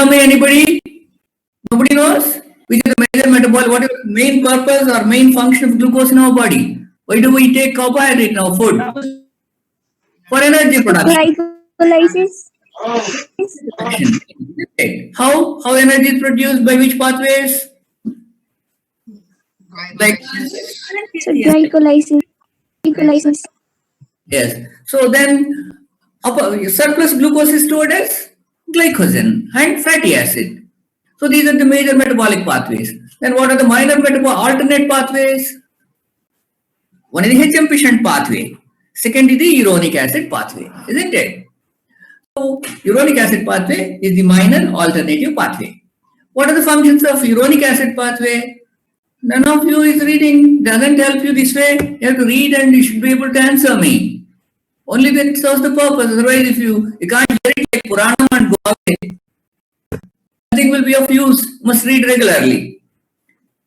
tell me, anybody? Nobody knows? Which is the major metabolic, what is the main purpose or main function of glucose in our body? Why do we take carbohydrate in our food? For energy production. Glycolysis. How energy is produced by which pathways? Like So glycolysis. yes. So then surplus glucose is stored as glycogen and fatty acid. So these are the major metabolic pathways. Then what are the minor alternate pathways? One is the HMP shunt pathway. Second is the uronic acid pathway, isn't it? So uronic acid pathway is the minor alternative pathway. What are the functions of uronic acid pathway? None of you is reading, doesn't help you this way. You have to read and you should be able to answer me. Only when it serves the purpose. Otherwise, if you can't hear it like Puranam and go away, nothing will be of use. Must read regularly.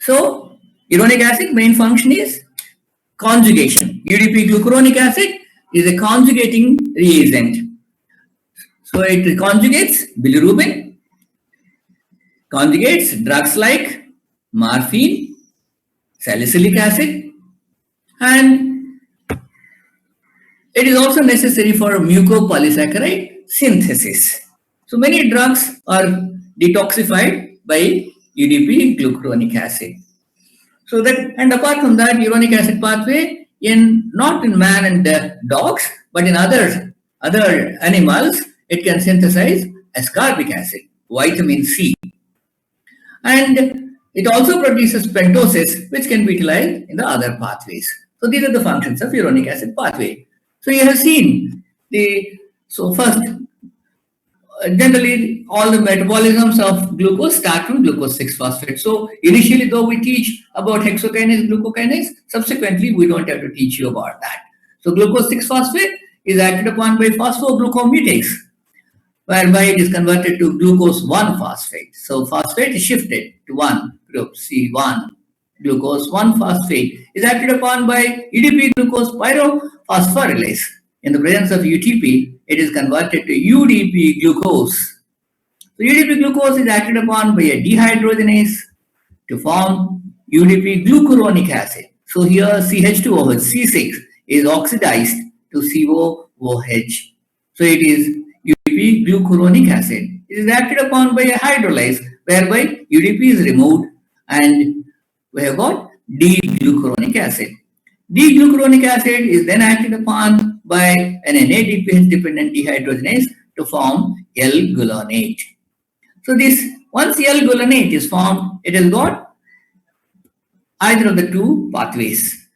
So, uronic acid main function is conjugation. UDP glucuronic acid is a conjugating reagent. So it conjugates bilirubin, conjugates drugs like morphine, salicylic acid, and it is also necessary for mucopolysaccharide synthesis. So many drugs are detoxified by UDP glucuronic acid. So that, and apart from that, uronic acid pathway not in man and dogs, but in other animals, it can synthesize ascorbic acid, vitamin C, and it also produces pentosis, which can be utilized in the other pathways. So these are the functions of uronic acid pathway. So you have seen first, generally all the metabolisms of glucose start from glucose 6-phosphate. So initially, though we teach about hexokinase, glucokinase, subsequently we don't have to teach you about that. So glucose 6-phosphate is acted upon by phosphoglucomutase, whereby it is converted to glucose 1-phosphate. So phosphate is shifted to one group, C1. Glucose 1-phosphate is acted upon by UDP glucose pyrophosphorylase. In the presence of UTP, it is converted to UDP glucose. So UDP glucose is acted upon by a dehydrogenase to form UDP glucuronic acid. So here CH2OH, C6 is oxidized to COOH. So it is UDP glucuronic acid. It is acted upon by a hydrolyse, whereby UDP is removed and we have got D-glucuronic acid. D-glucuronic acid is then acted upon by an NADPH dependent dehydrogenase to form L-gulonate. So once L-gulonate is formed, it has got either of the two pathways.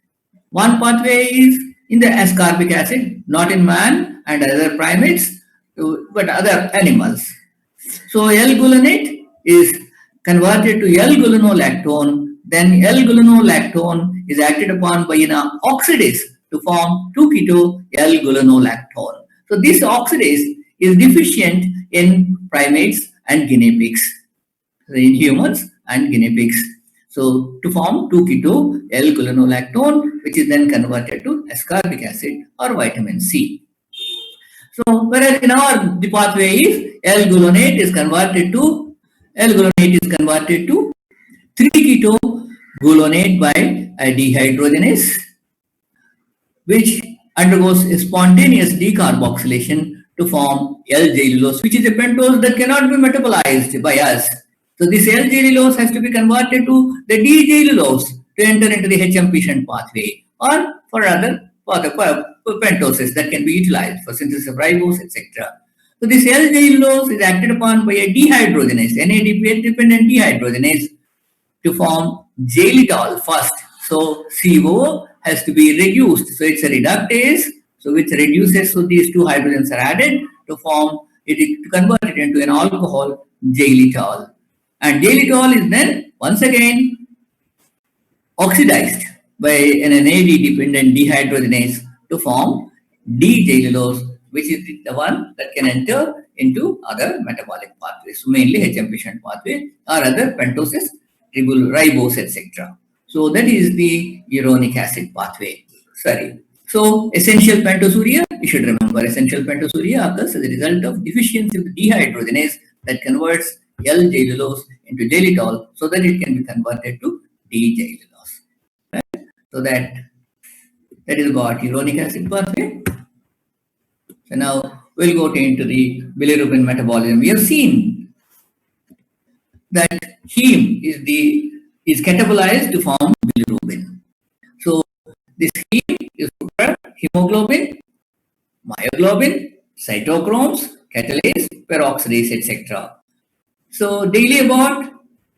One pathway is in the ascorbic acid, not in man and other primates, but other animals. So L-gulonate is converted to L-gulonolactone. Then L-gulonolactone is acted upon by an oxidase to form 2-keto-L-gulonolactone. So this oxidase is deficient in primates and guinea pigs, in humans and guinea pigs. So to form 2-keto-L-gulonolactone, which is then converted to ascorbic acid or vitamin C. So whereas in the pathway is L-gulonate is converted to 3-keto-gulonate by a dehydrogenase, which undergoes a spontaneous decarboxylation to form L-gallulose, which is a pentose that cannot be metabolized by us. So this L-gallulose has to be converted to the D-gallulose to enter into the HMP shunt pathway or for other pentoses that can be utilized for synthesis of ribose, etc. So this L-gallulose is acted upon by a dehydrogenase, NADPH dependent dehydrogenase to form xylitol first. So CO has to be reduced. So it's a reductase, so which reduces, so these two hydrogens are added to form it, to convert it into an alcohol, xylitol. And xylitol is then once again oxidized by an NAD-dependent dehydrogenase to form D-gallulose, which is the one that can enter into other metabolic pathways, so mainly HMP shunt pathway or other pentoses, ribose, etc. So that is the uronic acid pathway. So essential pentosouria, you should remember, essential pentosouria occurs as a result of deficiency of the dehydrogenase that converts L-gellulose into xylitol so that it can be converted to D-gellulose. Right? So that is about uronic acid pathway. So now we'll go into the bilirubin metabolism. We have seen that heme is catabolized to form bilirubin. So this heme is hemoglobin, myoglobin, cytochromes, catalase, peroxidase, etc. So daily about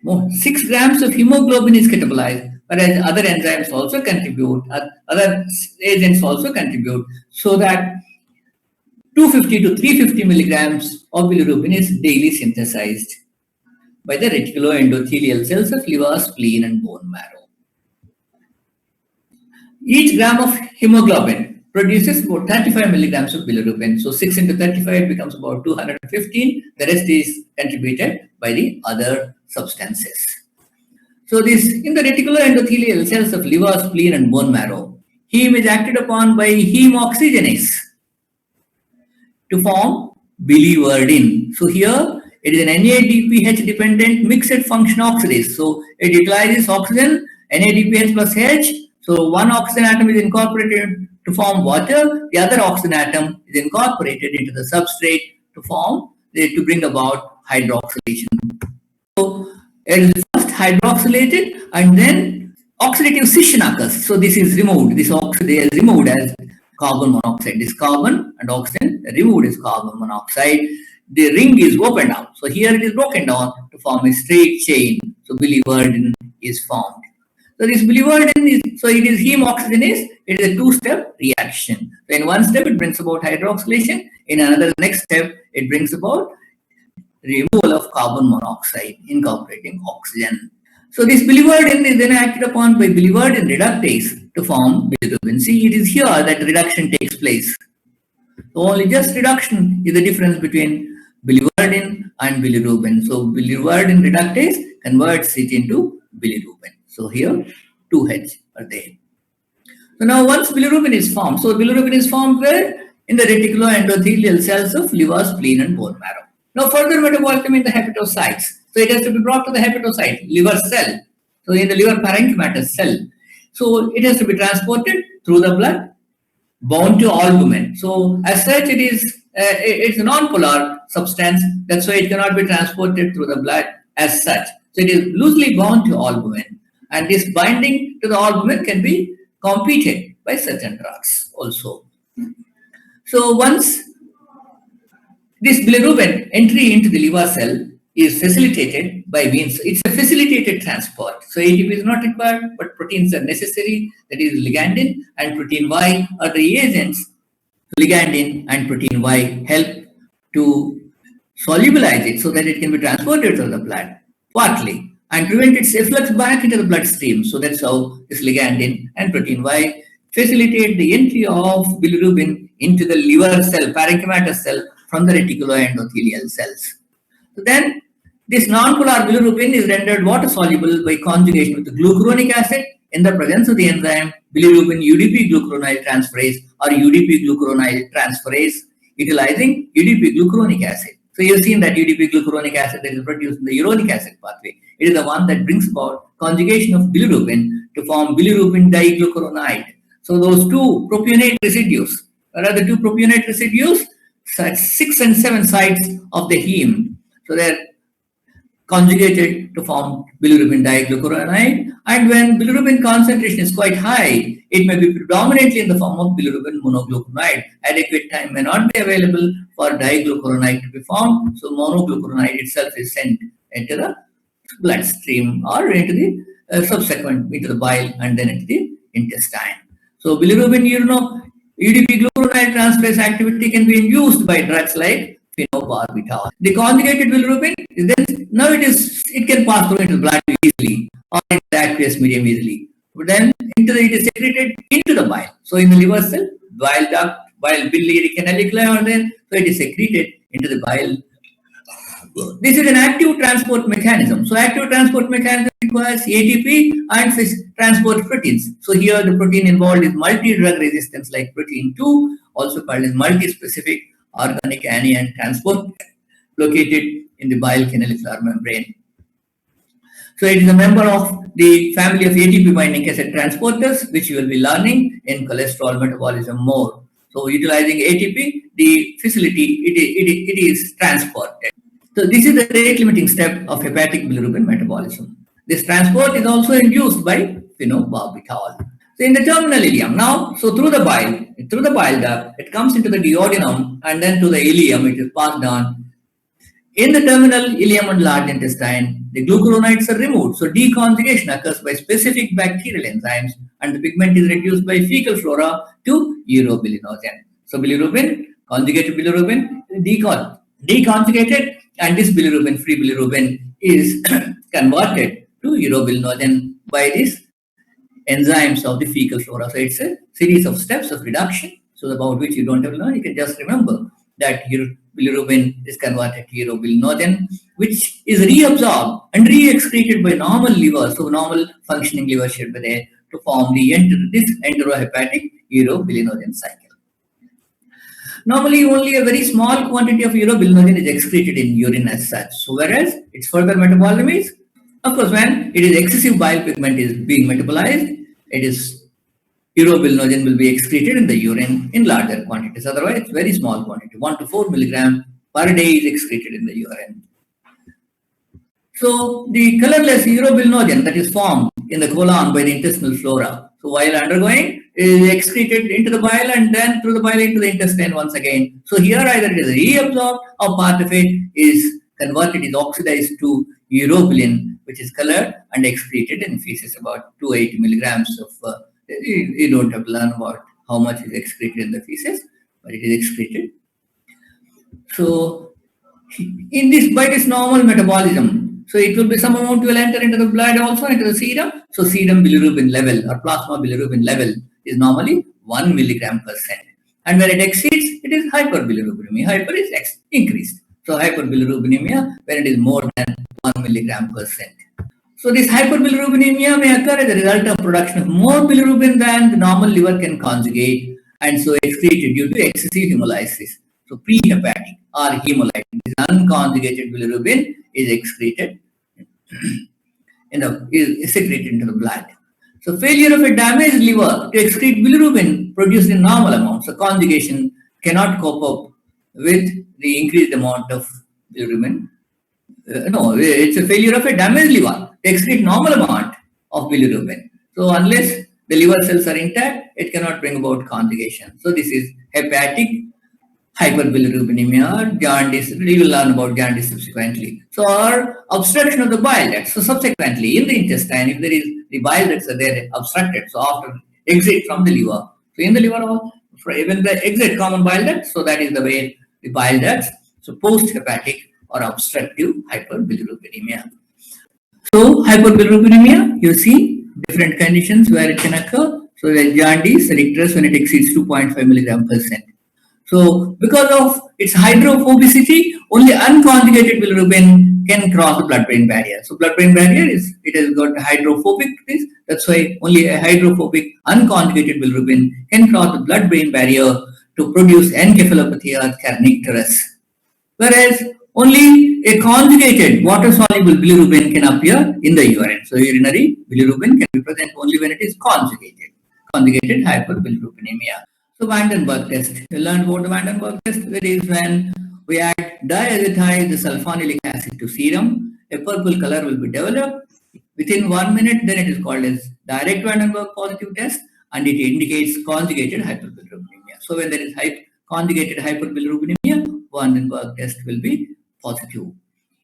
6 grams of hemoglobin is catabolized, whereas other enzymes also contribute, other agents also contribute, so that 250 to 350 milligrams of bilirubin is daily synthesized by the reticuloendothelial cells of liver, spleen, and bone marrow. Each gram of hemoglobin produces about 35 milligrams of bilirubin. So 6 into 35 becomes about 215. The rest is contributed by the other substances. So this in the reticuloendothelial cells of liver, spleen, and bone marrow, heme is acted upon by heme oxygenase to form biliverdin. So here it is an NADPH dependent mixed function oxidase. So it utilizes oxygen, NADPH plus H. So one oxygen atom is incorporated to form water, the other oxygen atom is incorporated into the substrate to bring about hydroxylation. So it is first hydroxylated and then oxidative scission occurs. So this is removed. This oxide is removed as carbon monoxide. This carbon and oxygen removed is carbon monoxide. The ring is opened out. So here it is broken down to form a straight chain. So biliverdin is formed. So this biliverdin is, so it is heme oxygenase. It is a two-step reaction. So in one step it brings about hydroxylation. In another next step it brings about removal of carbon monoxide incorporating oxygen. So this biliverdin is then acted upon by biliverdin reductase to form bilirubin. See, it is here that reduction takes place. So only just reduction is the difference between biliverdin and bilirubin. So biliverdin reductase converts it into bilirubin. So here 2 H are there. So now once bilirubin is formed, so bilirubin is formed where? In the reticuloendothelial cells of liver, spleen, and bone marrow. Now further metabolism in the hepatocytes. So it has to be brought to the hepatocyte, liver cell. So in the liver parenchymatous cell. So it has to be transported through the blood, bound to albumin. So as such, it's a non-polar substance. That's why it cannot be transported through the blood as such. So it is loosely bound to albumin. And this binding to the albumin can be competed by certain drugs also. So once this bilirubin entry into the liver cell is facilitated by means, it's a facilitated transport. So ATP is not required, but proteins are necessary. That is ligandin and protein Y are the reagents. Ligandin and protein Y help to solubilize it so that it can be transported to the blood partly and prevent its efflux back into the bloodstream. So that's how this ligandin and protein Y facilitate the entry of bilirubin into the liver cell, parenchymatous cell from the reticuloendothelial cells. So then this non-polar bilirubin is rendered water soluble by conjugation with the glucuronic acid in the presence of the enzyme bilirubin UDP glucuronide transferase or UDP glucuronide transferase utilizing UDP glucuronic acid. So you've seen that UDP glucuronic acid that is produced in the uronic acid pathway. It is the one that brings about conjugation of bilirubin to form bilirubin diglucuronide. So those two propionate residues, what are the two propionate residues? Such 6 and 7 sites of the heme. So they're conjugated to form bilirubin diglucuronide. And when bilirubin concentration is quite high, it may be predominantly in the form of bilirubin monoglucuronide. Adequate time may not be available for diglucuronide to be formed. So monoglucuronide itself is sent into the bloodstream or into the subsequent into the bile and then into the intestine. So bilirubin UDP glucuronide transferase activity can be induced by drugs like phenobarbital. The conjugated bilirubin is then now it can pass through into the blood easily or into the aqueous medium easily. But then it is secreted into the bile. So in the liver cell, bile duct, bile biliary canaliculi are there. So it is secreted into the bile. This is an active transport mechanism. So active transport mechanism requires ATP and transport proteins. So here the protein involved is multi-drug resistance like protein 2, also called as multi-specific organic anion transport located in the bile canalicular membrane. So it is a member of the family of ATP binding cassette transporters, which you will be learning in cholesterol metabolism more. So utilizing ATP, the facility, it is transported. So this is the rate limiting step of hepatic bilirubin metabolism. This transport is also induced by phenobarbital. So in the terminal ileum, now, so through the bile duct, it comes into the duodenum and then to the ileum, it is passed on. In the terminal ileum and large intestine, the glucuronides are removed. So deconjugation occurs by specific bacterial enzymes and the pigment is reduced by fecal flora to urobilinogen. So bilirubin, conjugated bilirubin, deconjugated, and this bilirubin, free bilirubin, is converted to urobilinogen by these enzymes of the fecal flora. So it's a series of steps of reduction. So about which you don't have to learn, you can just remember that your bilirubin is converted to urobilinogen, which is reabsorbed and re-excreted by normal liver. So normal functioning liver should be there to form this enterohepatic urobilinogen cycle. Normally, only a very small quantity of urobilinogen is excreted in urine as such. So whereas its further metabolism is, of course, when it is excessive bile pigment is being metabolized, it is urobilinogen will be excreted in the urine in larger quantities. Otherwise, it's very small quantity. 1 to 4 milligram per day is excreted in the urine. So the colorless urobilinogen that is formed in the colon by the intestinal flora, so while undergoing, is excreted into the bile and then through the bile into the intestine once again. So here either it is reabsorbed or part of it is converted, is oxidized to urobilin, which is colored and excreted in feces, about 280 milligrams of. You don't have to learn about how much is excreted in the feces, but it is excreted. So in this, by this normal metabolism, so it will be some amount will enter into the blood also, into the serum. So serum bilirubin level or plasma bilirubin level is normally 1 milligram per cent. And when it exceeds, it is hyperbilirubinemia. Hyper is increased. So hyperbilirubinemia when it is more than 1 milligram per cent. So this hyperbilirubinemia may occur as a result of production of more bilirubin than the normal liver can conjugate, and so excreted due to excessive hemolysis. So prehepatic or hemolytic, this unconjugated bilirubin is excreted is secreted into the blood. So failure of a damaged liver to excrete bilirubin produced in normal amounts. So conjugation cannot cope up with the increased amount of bilirubin. No, it's a failure of a damaged liver to excrete normal amount of bilirubin. So unless the liver cells are intact, it cannot bring about conjugation. So this is hepatic hyperbilirubinemia, jaundice. We will learn about jaundice subsequently. So or obstruction of the bile ducts. So subsequently in the intestine, if there is the bile ducts are there obstructed, so after exit from the liver. So in the liver, even the exit common bile ducts, so that is the way the bile ducts. So post-hepatic or obstructive hyperbilirubinemia. So hyperbilirubinemia, you see different conditions where it can occur. So the jaundice, rectus when it exceeds 2.5 milligram per cent. So because of its hydrophobicity, only unconjugated bilirubin can cross the blood-brain barrier. So blood-brain barrier it has got hydrophobic. That's why only a hydrophobic unconjugated bilirubin can cross the blood-brain barrier to produce encephalopathy or kernicterus. Whereas only a conjugated water-soluble bilirubin can appear in the urine. So urinary bilirubin can be present only when it is conjugated hyperbilirubinemia. So Vandenberg test. We learned about the Vandenberg test. That is when we add diazotide the sulfonilic acid to serum. A purple color will be developed. Within 1 minute, then it is called as direct Vandenberg positive test, and it indicates conjugated hyperbilirubinemia. So when there is conjugated hyperbilirubinemia, Vandenberg test will be positive.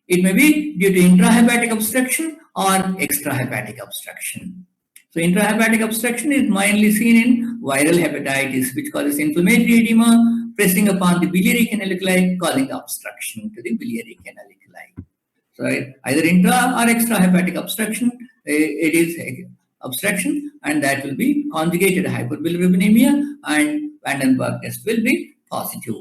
It may be due to intrahepatic obstruction or extrahepatic obstruction. So intrahepatic obstruction is mainly seen in viral hepatitis, which causes inflammatory edema pressing upon the biliary canaliculi, causing obstruction to the biliary canaliculi. So either intra or extrahepatic obstruction, it is obstruction, and that will be conjugated hyperbilirubinemia, and Vandenberg test will be positive.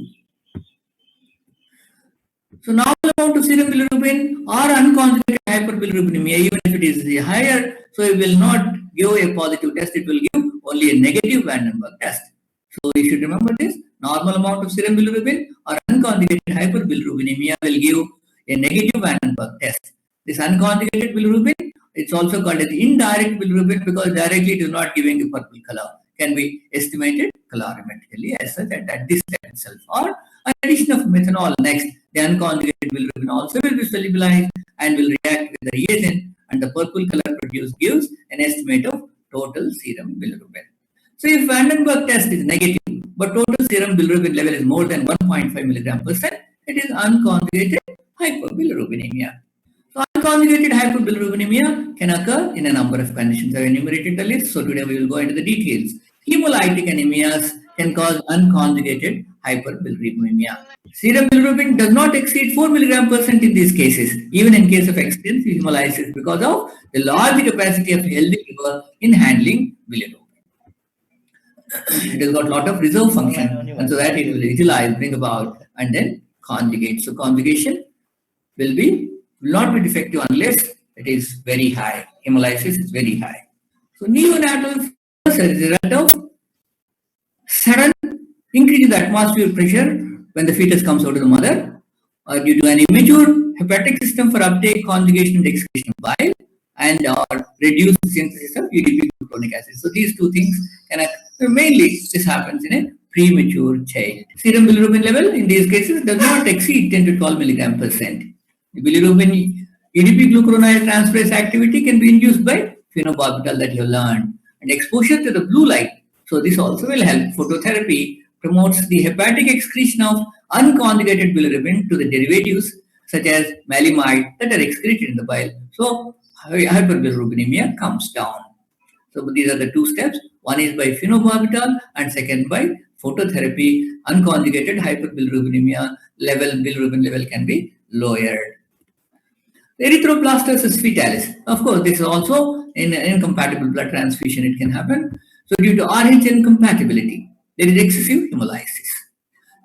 So normal amount of serum bilirubin or unconjugated hyperbilirubinemia, even if it is higher, so it will not give a positive test, it will give only a negative Vandenberg test. So you should remember this. normal amount of serum bilirubin or unconjugated hyperbilirubinemia will give a negative Van den Berg test. This unconjugated bilirubin, it's also called as indirect bilirubin because directly it is not giving a purple color, can be estimated colorimetrically as such at this step itself. Or an addition of methanol next, the unconjugated bilirubin also will be solubilized and will react with the reagent, and the purple color produced gives an estimate of total serum bilirubin. So if Van den Berg test is negative, but total serum bilirubin level is more than 1.5 milligram percent, it is unconjugated hyperbilirubinemia. So unconjugated hyperbilirubinemia can occur in a number of conditions. I have enumerated the list, so today we will go into the details. Hemolytic anemias can cause unconjugated hyperbilirubinemia. Serum bilirubin does not exceed 4 milligram percent in these cases, even in case of extensive hemolysis, because of the large capacity of healthy liver in handling bilirubin. It has got a lot of reserve function, and so that it will utilize, bring about, and then conjugate. So conjugation will not be defective unless it is very high. Hemolysis is very high. So neonatal as a result of sudden increase in the atmospheric pressure when the fetus comes out of the mother, or due to an immature hepatic system for uptake, conjugation, and excretion of bile, and or reduced synthesis of UDP gluconic acid. So these two things can occur. Mainly this happens in a premature child. Serum bilirubin level in these cases does not exceed 10 to 12 milligram percent. The bilirubin UDP glucuronide transferase activity can be induced by phenobarbital that you have learned, and exposure to the blue light. So this also will help. Phototherapy promotes the hepatic excretion of unconjugated bilirubin to the derivatives such as maleimide that are excreted in the bile. So hyperbilirubinemia comes down. So these are the two steps. One is by phenobarbital and second by phototherapy. Unconjugated hyperbilirubinemia bilirubin level can be lowered. Erythroplastosis fetalis. Of course, this is also in incompatible blood transfusion. It can happen. So due to RH incompatibility, there is excessive hemolysis.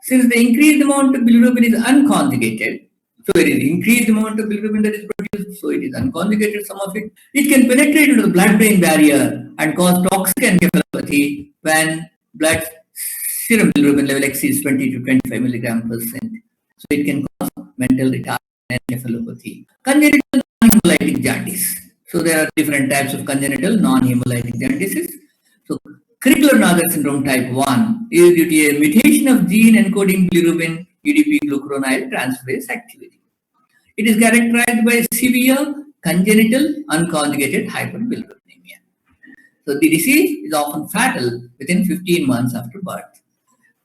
Since the increased amount of bilirubin is unconjugated, so it is increased amount of bilirubin that is produced, so it is unconjugated, some of it. It can penetrate into the blood-brain barrier and cause toxic encephalopathy when blood serum bilirubin level exceeds 20 to 25 milligram percent. So it can cause mental retardation and encephalopathy. Congenital non-hemolytic jaundice. So there are different types of congenital non-hemolytic jaundices. So Crigler-Najjar syndrome type 1 is due to a mutation of gene encoding bilirubin UDP glucuronide transferase activity. It is characterized by severe congenital unconjugated hyperbilirubinemia. So the disease is often fatal within 15 months after birth.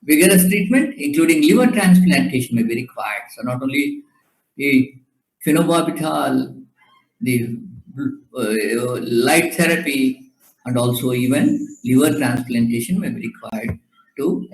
Vigorous treatment, including liver transplantation, may be required. So not only the phenobarbital, the light therapy, and also even liver transplantation may be required to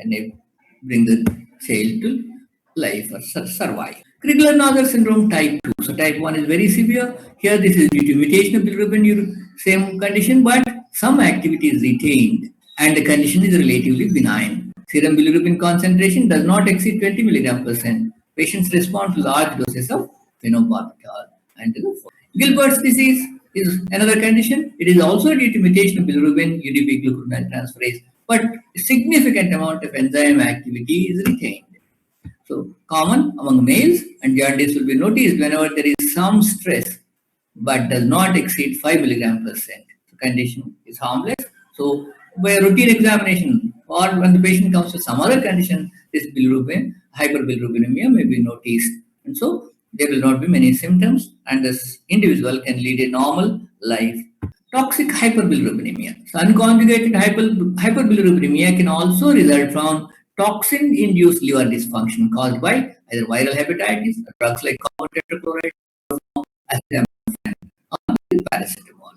bring the child to life or survive. Crigler-Najjar syndrome type 2. So type 1 is very severe. Here this is due to mutation of bilirubin, same condition, but some activity is retained and the condition is relatively benign. Serum bilirubin concentration does not exceed 20 milligram percent. Patients respond to large doses of phenobarbital and Gilbert's disease is another condition. It is also due to mutation of bilirubin UDP glucuronide transferase, but a significant amount of enzyme activity is retained. So common among males, and jaundice will be noticed whenever there is some stress, but does not exceed 5 milligram percent. The condition is harmless. So by a routine examination or when the patient comes with some other condition, this bilirubin, hyperbilirubinemia may be noticed. And so there will not be many symptoms and this individual can lead a normal life. Toxic hyperbilirubinemia. So unconjugated hyperbilirubinemia can also result from toxin-induced liver dysfunction caused by either viral hepatitis, drugs like copper tetrachloride, or paracetamol.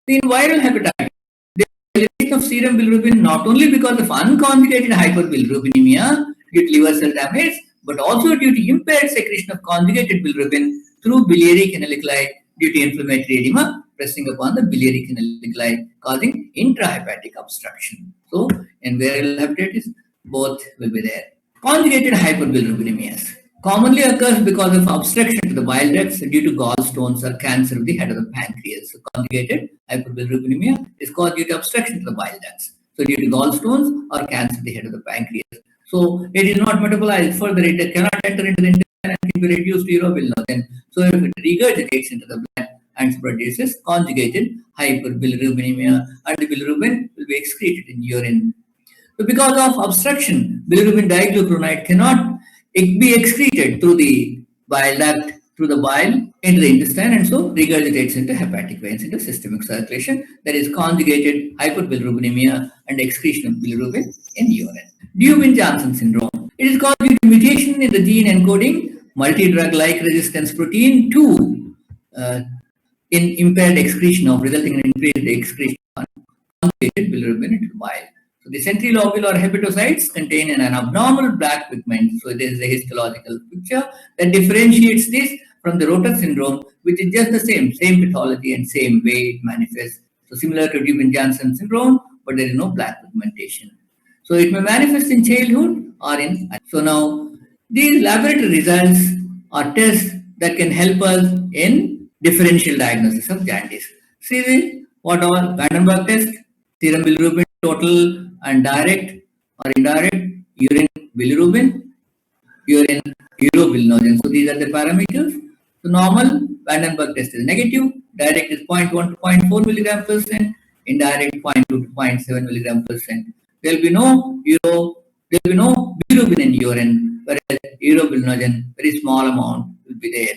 In viral hepatitis, there is elevation of serum bilirubin not only because of unconjugated hyperbilirubinemia due to liver cell damage, but also due to impaired secretion of conjugated bilirubin through biliary canaliculi due to inflammatory edema pressing upon the biliary canaliculi, causing intrahepatic obstruction. So, in viral hepatitis, both will be there. Conjugated hyperbilirubinemias commonly occurs because of obstruction to the bile ducts due to gallstones or cancer of the head of the pancreas. So, conjugated hyperbilirubinemia is caused due to obstruction to the bile ducts. So, due to gallstones or cancer of the head of the pancreas. So it is not metabolized further. It cannot enter into the intestine and can be reduced to urobilinogen. So if it regurgitates into the blood and produces conjugated hyperbilirubinemia, and the bilirubin will be excreted in urine. So because of obstruction, bilirubin diglucuronide cannot be excreted through the bile duct, through the bile into the intestine, and so regurgitates into hepatic veins, into systemic circulation. That is conjugated hyperbilirubinemia and excretion of bilirubin in urine. Dubin-Johnson syndrome. It is caused due to mutation in the gene encoding multi-drug-like resistance protein 2 in impaired excretion of, resulting in increased excretion of conjugated bilirubin into the bile. So the centrilobular hepatocytes contain an abnormal black pigment. So this is a histological picture that differentiates this from the Rotor syndrome, which is just the same pathology and same way it manifests. So similar to Dubin-Johnson syndrome, but there is no black pigmentation. So it may manifest in childhood or in. So now these laboratory results are tests that can help us in differential diagnosis of jaundice. See what all Vandenberg test, serum bilirubin total and direct or indirect, urine bilirubin, urine urobilinogen. So these are the parameters. So normal Vandenberg test is negative, direct is 0.1 to 0.4 milligram percent, indirect 0.2 to 0.7 milligram percent. There will be no bilirubin in urine, whereas urobilinogen, very small amount will be there.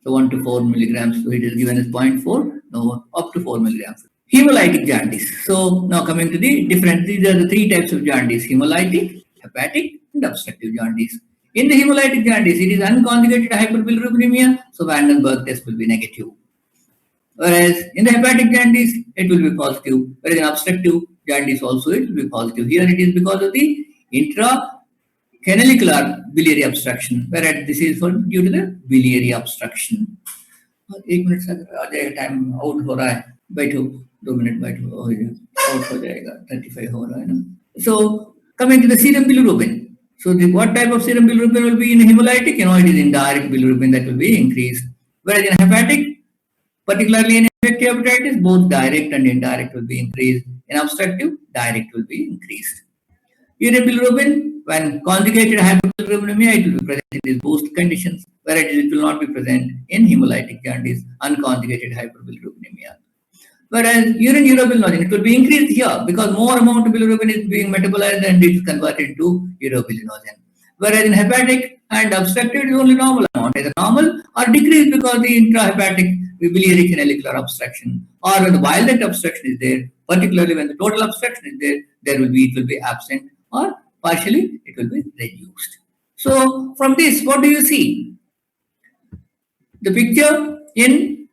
So 1 to 4 milligrams. So it is given as 0.4, no, up to 4 milligrams. Hemolytic jaundice. So now coming to the different, these are the three types of jaundice: hemolytic, hepatic, and obstructive jaundice. In the hemolytic jaundice, it is unconjugated hyperbilirubinemia, so Vandenberg test will be negative. Whereas in the hepatic jaundice, it will be positive. Whereas in obstructive jaundice also it will be positive. Here it is because of the intracanalicular biliary obstruction, whereas this is for due to the biliary obstruction. 1 minute से आ जाएगा, time out हो रहा है, बैठो 2 minute बैठो, out हो जाएगा, 35 हो रहा है ना. So coming to the serum bilirubin. So what type of serum bilirubin will be in hemolytic? It is indirect bilirubin that will be increased. Whereas in hepatic, particularly in infective hepatitis, both direct and indirect will be increased. In obstructive, direct will be increased. Urine bilirubin, when conjugated hyperbilirubinemia, it will be present in these both conditions, whereas it will not be present in hemolytic jaundice, unconjugated hyperbilirubinemia. Whereas urine urobilinogen, it will be increased here because more amount of bilirubin is being metabolized and it is converted to urobilinogen. Whereas in hepatic and obstructive, it is only normal amount, either normal or decreased because the intrahepatic biliary canalicular obstruction, or when the bile duct obstruction is there, particularly when the total obstruction is there, it will be absent or partially it will be reduced. So from this, what do you see? The picture in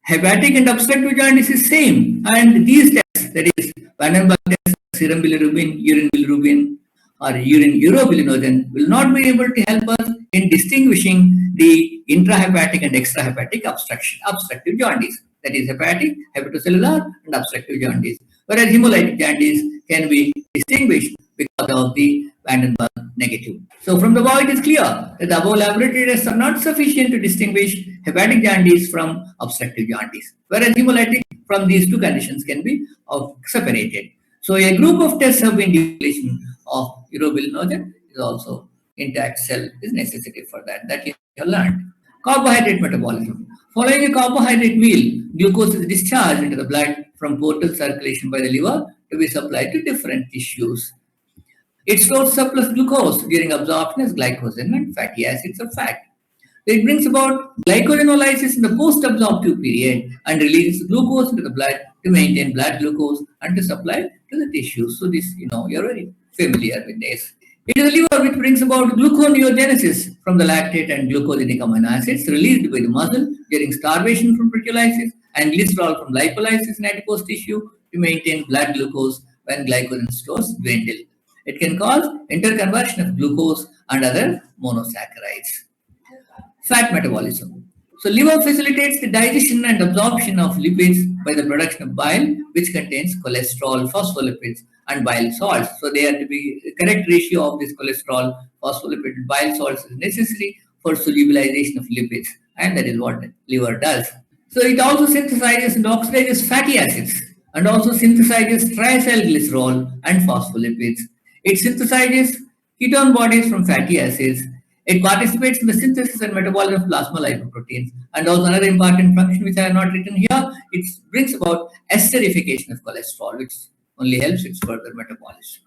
hepatic and obstructive jaundice is same, and these tests, that is Vandenberg test, serum bilirubin, urine bilirubin, or urine urobilinogen, will not be able to help us in distinguishing the intrahepatic and extrahepatic obstructive jaundice. That is hepatic, hepatocellular, and obstructive jaundice. Whereas hemolytic jaundice can be distinguished because of the Vandenberg negative. So from the above, it is clear that the above laboratory tests are not sufficient to distinguish hepatic jaundice from obstructive jaundice, whereas hemolytic from these two conditions can be separated. So a group of tests have been depletion of urobilinogen is also intact cell is necessary for that you have learned. Carbohydrate metabolism. Following a carbohydrate meal, glucose is discharged into the blood from portal circulation by the liver to be supplied to different tissues. It stores surplus glucose during absorption as glycogen and fatty acids or fat. It brings about glycogenolysis in the post-absorptive period and releases glucose into the blood to maintain blood glucose and to supply to the tissues. So this, you're very familiar with this. It is the liver which brings about gluconeogenesis from the lactate and glucosinic amino acids released by the muscle during starvation from proteolysis and glycerol from lipolysis in adipose tissue to maintain blood glucose when glycogen stores dwindle. It can cause interconversion of glucose and other monosaccharides. Fat metabolism. So liver facilitates the digestion and absorption of lipids by the production of bile, which contains cholesterol, phospholipids, and bile salts. So they have to be the correct ratio of this cholesterol, phospholipid, and bile salts is necessary for solubilization of lipids, and that is what the liver does. So it also synthesizes and oxidizes fatty acids, and also synthesizes triacylglycerol and phospholipids. It synthesizes ketone bodies from fatty acids. It participates in the synthesis and metabolism of plasma lipoproteins. And also another important function which I have not written here, it brings about esterification of cholesterol, which only helps its further metabolism.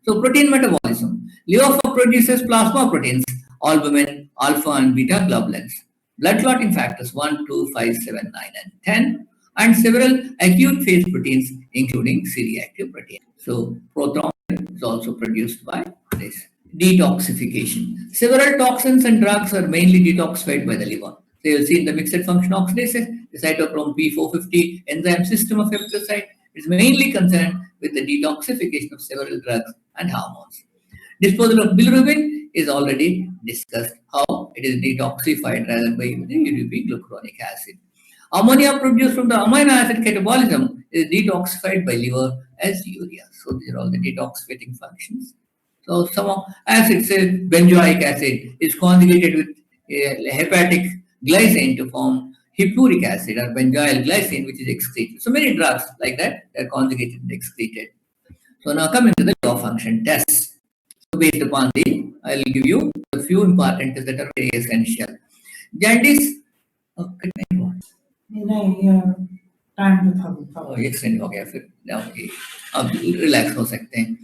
So protein metabolism. Liver produces plasma proteins, albumin, alpha and beta globulins, blood clotting factors 1, 2, 5, 7, 9, and 10, and several acute phase proteins, including C-reactive protein. So prothrombin is also produced by this. Detoxification. Several toxins and drugs are mainly detoxified by the liver. So you'll see in the mixed function oxidases, the cytochrome P450 enzyme system of hepatocyte is mainly concerned with the detoxification of several drugs and hormones. Disposal of bilirubin is already discussed how it is detoxified rather by using UDP glucuronic acid. Ammonia produced from the amino acid catabolism is detoxified by liver as urea. So these are all the detoxificating functions. So some acids, say benzoic acid, is conjugated with hepatic glycine to form hippuric acid or benzoyl glycine, which is excreted. So many drugs like that are conjugated and excreted. So now coming to the liver function tests. So based upon the, I'll give you a few important tests that are very essential. Jaundice. Oh, time पे था extend हो गया फिर अब relax हो सकते हैं.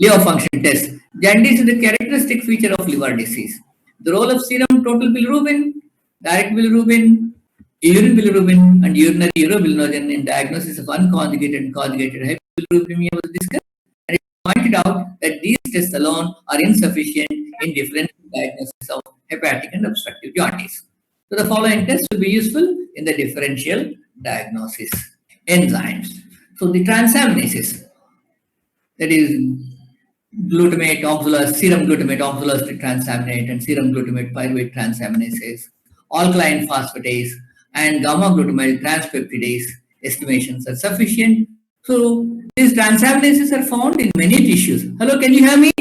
Liver function test. Jaundice is a characteristic feature of liver disease. The role of serum total bilirubin, direct bilirubin, urine bilirubin, and urinary urobilinogen in diagnosis of unconjugated and conjugated hyperbilirubinemia was discussed, and it pointed out that these tests alone are insufficient in differential diagnosis of hepatic and obstructive jaundice. So the following tests will be useful in the differential diagnosis. Enzymes. So the transaminases, that is glutamate, oxalose, serum glutamate, oxalose transaminase, and serum glutamate pyruvate transaminases, alkaline phosphatase, and gamma glutamate transpeptidase estimations are sufficient. So these transaminases are found in many tissues. Hello, can you hear me?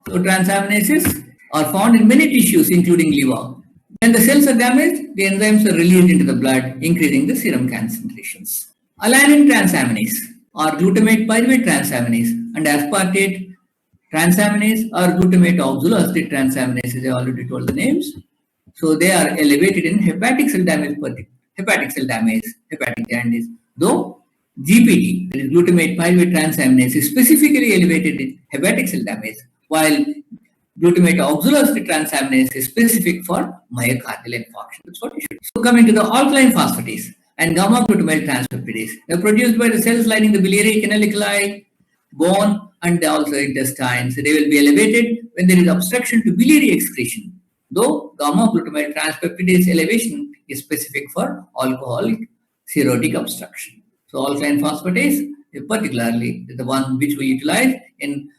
So transaminases are found in many tissues, including liver. When the cells are damaged, the enzymes are released into the blood, increasing the serum concentrations. Alanine transaminase or glutamate pyruvate transaminase and aspartate transaminase or glutamate oxaloacetate transaminases, I already told the names. So they are elevated in hepatic cell damage, hepatic jaundice. Though GPT, that is glutamate pyruvate transaminase, is specifically elevated in hepatic cell damage, while glutamate oxaloacetate transaminase is specific for myocardial infarction. That's what you should. So coming to the alkaline phosphatase and gamma glutamate transpeptidase, they are produced by the cells lining the biliary canaliculi, bone, and also intestines. They will be elevated when there is obstruction to biliary excretion. Though gamma glutamate transpeptidase elevation is specific for alcoholic cirrhotic obstruction. So alkaline phosphatase, particularly the one which we utilize in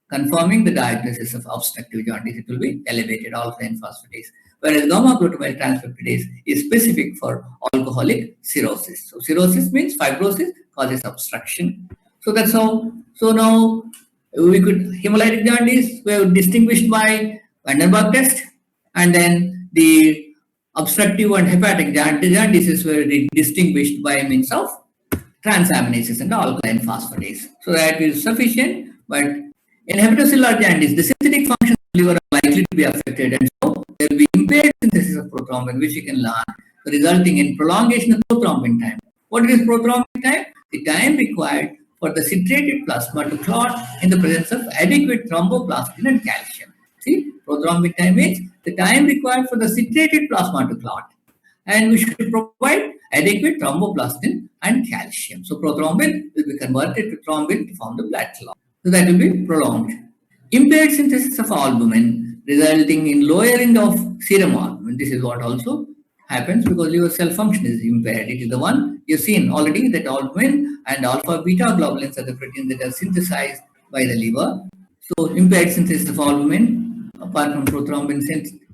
confirming the diagnosis of obstructive jaundice, it will be elevated alkaline phosphatase. Whereas gamma glutamate transpeptidase is specific for alcoholic cirrhosis. So cirrhosis means fibrosis causes obstruction. So that's how. So now we could hemolytic jaundice we have distinguished by Vandenberg test, and then the obstructive and hepatic jaundices were distinguished by means of transaminases and alkaline phosphatase. So that is sufficient, but in hepatocellular jaundice, the synthetic functions of the liver are likely to be affected, and so there will be impaired synthesis of prothrombin, which you can learn, resulting in prolongation of prothrombin time. What is prothrombin time? The time required for the citrated plasma to clot in the presence of adequate thromboplastin and calcium. See, prothrombin time means the time required for the citrated plasma to clot, and we should provide adequate thromboplastin and calcium. So prothrombin will be converted to thrombin to form the blood clot. So that will be prolonged. Impaired synthesis of albumin, resulting in lowering of serum albumin. This is what also happens because liver cell function is impaired. It is the one you've seen already, that albumin and alpha beta globulins are the proteins that are synthesized by the liver. So impaired synthesis of albumin, apart from prothrombin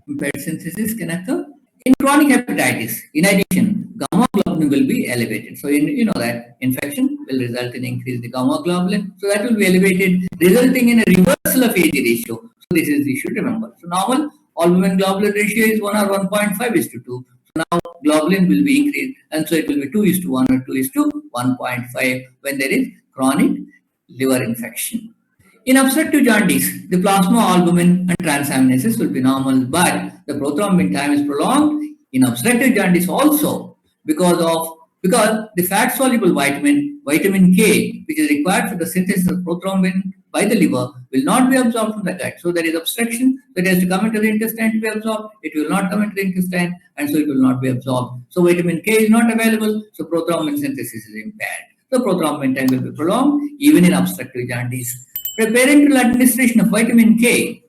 impaired synthesis, can occur. In chronic hepatitis, in addition, gamma globulin will be elevated. So you know that infection will result in increase the gamma globulin. So that will be elevated, resulting in a reversal of AG ratio. So this is you should remember. So normal albumin globulin ratio is 1 or 1.5:2. So now globulin will be increased, and so it will be 2:1 or 2:1.5 when there is chronic liver infection. In obstructive jaundice, the plasma albumin and transaminases will be normal, but the prothrombin time is prolonged in obstructive jaundice also because the fat soluble vitamin K, which is required for the synthesis of prothrombin by the liver, will not be absorbed from the gut. So there is obstruction that has to come into the intestine to be absorbed. It will not come into the intestine, and so it will not be absorbed. So vitamin K is not available, so prothrombin synthesis is impaired. So prothrombin time will be prolonged even in obstructive jaundice. Parenteral administration of vitamin K,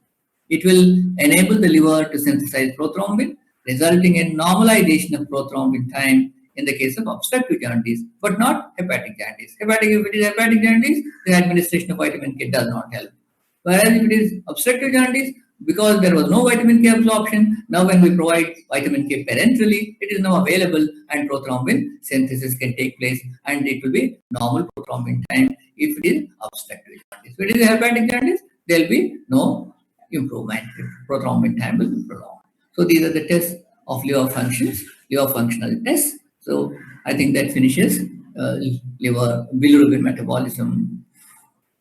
it will enable the liver to synthesize prothrombin, resulting in normalization of prothrombin time in the case of obstructive jaundice, but not hepatic jaundice. If it is hepatic jaundice, the administration of vitamin K does not help. Whereas if it is obstructive jaundice, because there was no vitamin K absorption, now when we provide vitamin K parenterally, it is now available and prothrombin synthesis can take place and it will be normal prothrombin time if it is obstructive jaundice. If it is hepatic jaundice, there will be no improvement. Prothrombin time will be prolonged. So these are the tests of liver functions, liver functional tests. So I think that finishes liver bilirubin metabolism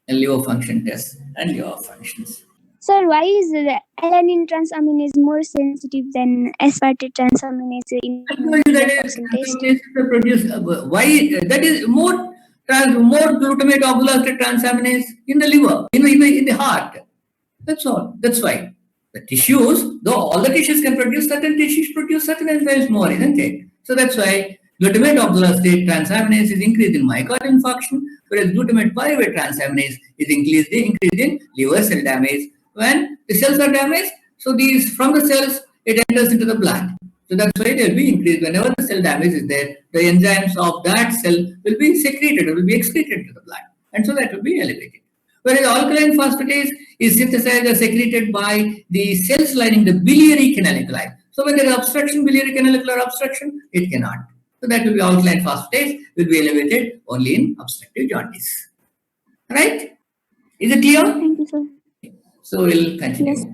and liver function tests and liver functions. Sir, why is the alanine transaminase more sensitive than aspartate transaminase in I told you that liver is function test? transaminase produce why that is more glutamate oxalate transaminase in the liver, in the heart. That's all. That's why. The tissues, though all the tissues can produce certain tissues produce certain enzymes more, isn't it? So that's why glutamate oxalate transaminase is increased in myocardial infarction, whereas glutamate pyruvate transaminase is increased in liver cell damage. When the cells are damaged, so these from the cells it enters into the blood. So that's why they will be increased. Whenever the cell damage is there, the enzymes of that cell will be secreted, or will be excreted into the blood, and so that will be elevated. Whereas alkaline phosphatase is synthesized or secreted by the cells lining the biliary canaliculi. So when there is obstruction, biliary canalicular obstruction, it cannot. So that will be alkaline phosphatase will be elevated only in obstructive jaundice. Right? Is it clear? Thank you, sir. So we'll continue. Yes.